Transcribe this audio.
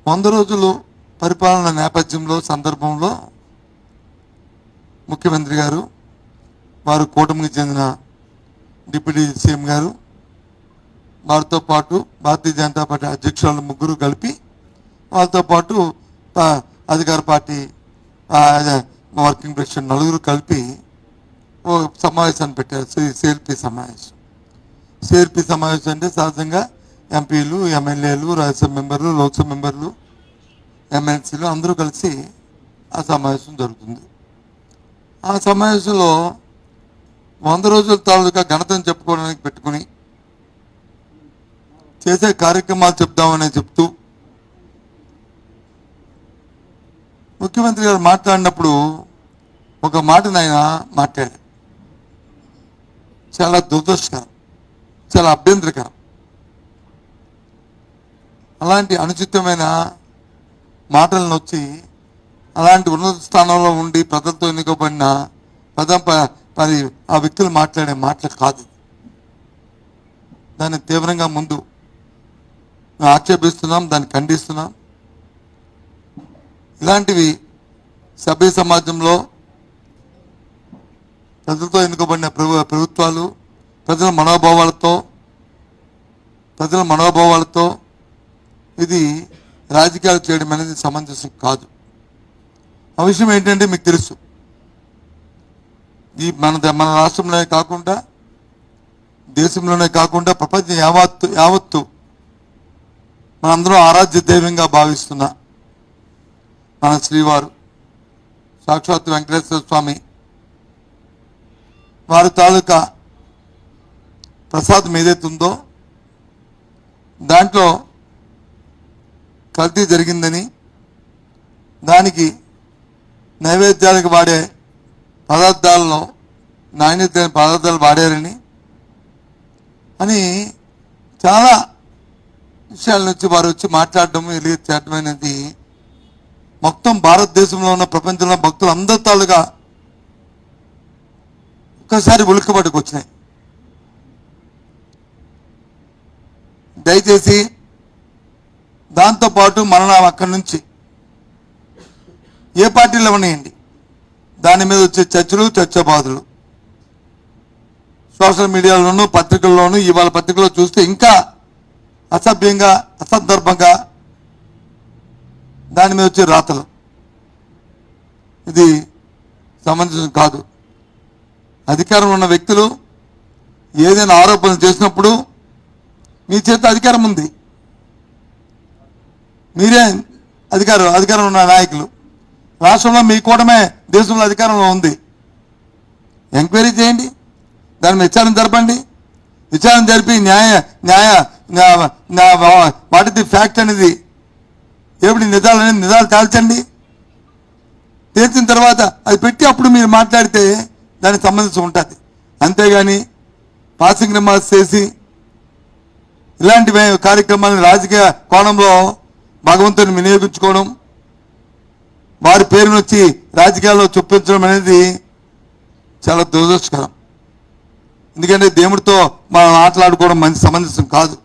100 రోజులు పరిపాలన నేపథ్యంలో సందర్భంలో ముఖ్యమంత్రి గారు, వారు కూటమికి చెందిన డిప్యూటీ సీఎం గారు, వారితో పాటు భారతీయ జనతా పార్టీ అధ్యక్షులు ముగ్గురు కలిపి, వాళ్ళతో పాటు అధికార పార్టీ వర్కింగ్ ప్రెసిడెంట్ నలుగురు కలిపి ఓ సమావేశాన్ని పెట్టారు. సిఎల్పి సమావేశం. సిఎల్పి సమావేశం అంటే సహజంగా ఎంపీలు, ఎమ్మెల్యేలు, రాజ్యసభ మెంబర్లు, లోక్సభ మెంబర్లు, ఎమ్మెల్సీలు అందరూ కలిసి ఆ సమావేశం జరుగుతుంది. ఆ సమావేశంలో 100 రోజుల తాలూకా ఘనతను చెప్పుకోవడానికి పెట్టుకుని చేసే కార్యక్రమాలు చెప్దామని చెప్తూ ముఖ్యమంత్రి గారు మాట్లాడినప్పుడు ఒక మాటను ఆయన మాట్లాడారు. చాలా దురదృష్టకరం, చాలా అభ్యంతరకరం. అలాంటి అనుచితమైన మాటలను వచ్చి అలాంటి ఉన్నత స్థానంలో ఉండి ప్రజలతో ఎన్నుకోబడిన మరి ఆ వ్యక్తులు మాట్లాడే మాటలు కాదు. దాన్ని తీవ్రంగా ముందు ఆక్షేపిస్తున్నాం, దాన్ని ఖండిస్తున్నాం. ఇలాంటివి సభ్య సమాజంలో ప్రజలతో ఎన్నుకోబడిన ప్రభుత్వాలు ప్రజల మనోభావాలతో ఇది రాజకీయాలు చేయడం అనేది సమంజసం కాదు. ఆ విషయం ఏంటంటే మీకు తెలుసు, ఈ మన రాష్ట్రంలోనే కాకుండా దేశంలోనే కాకుండా ప్రపంచం యావత్తు మనందరం ఆరాధ్య దైవంగా భావిస్తున్న మన శ్రీవారు సాక్షాత్ వెంకటేశ్వర స్వామి వారి తాలూకా ప్రసాదం ఏదైతే ఉందో దాంట్లో కల్తీ జరిగిందని, దానికి నైవేద్యాలకు వాడే పదార్థాలలో నాణ్యత పదార్థాలు వాడారని అని చాలా విషయాల నుంచి వారు వచ్చి మాట్లాడడం, ఎలిగేట్ చేయడం అనేది మొత్తం భారతదేశంలో ఉన్న ప్రపంచంలో భక్తులు అందరి తాలుగా ఒక్కసారి ఉలిక్కబడికి వచ్చినాయి. దయచేసి దాంతోపాటు మరణం అక్కడి నుంచి ఏ పార్టీలో ఉన్నాయండి, దాని మీద వచ్చే చర్చబాదులు సోషల్ మీడియాలోనూ పత్రికల్లోనూ, ఇవాళ పత్రికల్లో చూస్తే ఇంకా అసభ్యంగా అసందర్భంగా దాని మీద వచ్చే రాతలు, ఇది సమంజసం కాదు. అధికారం ఉన్న వ్యక్తులు ఏదైనా ఆరోపణలు చేసినప్పుడు మీ చేత అధికారం ఉంది, మీరే అధికారం ఉన్న నాయకులు, రాష్ట్రంలో మీ కూటమే దేశంలో అధికారంలో ఉంది. ఎంక్వైరీ చేయండి, దాని మీద విచారణ జరపండి. విచారణ జరిపి వాట్ ఇస్ ది ఫ్యాక్ట్ అనేది ఏమిటి నిజాలు తేల్చండి. తేల్చిన తర్వాత అది పెట్టి అప్పుడు మీరు మాట్లాడితే దానికి సంబంధించి ఉంటుంది. అంతేగాని పాసింగ్ రిమార్క్స్ చేసి ఇలాంటి కార్యక్రమాలను రాజకీయ కోణంలో భగవంతుని వినియోగించుకోవడం, వారి పేరును వచ్చి రాజకీయాల్లో చొప్పించడం అనేది చాలా దురదృష్టకరం. ఎందుకంటే దేవుడితో మనం ఆటలాడుకోవడం మంచి సమంజసం కాదు.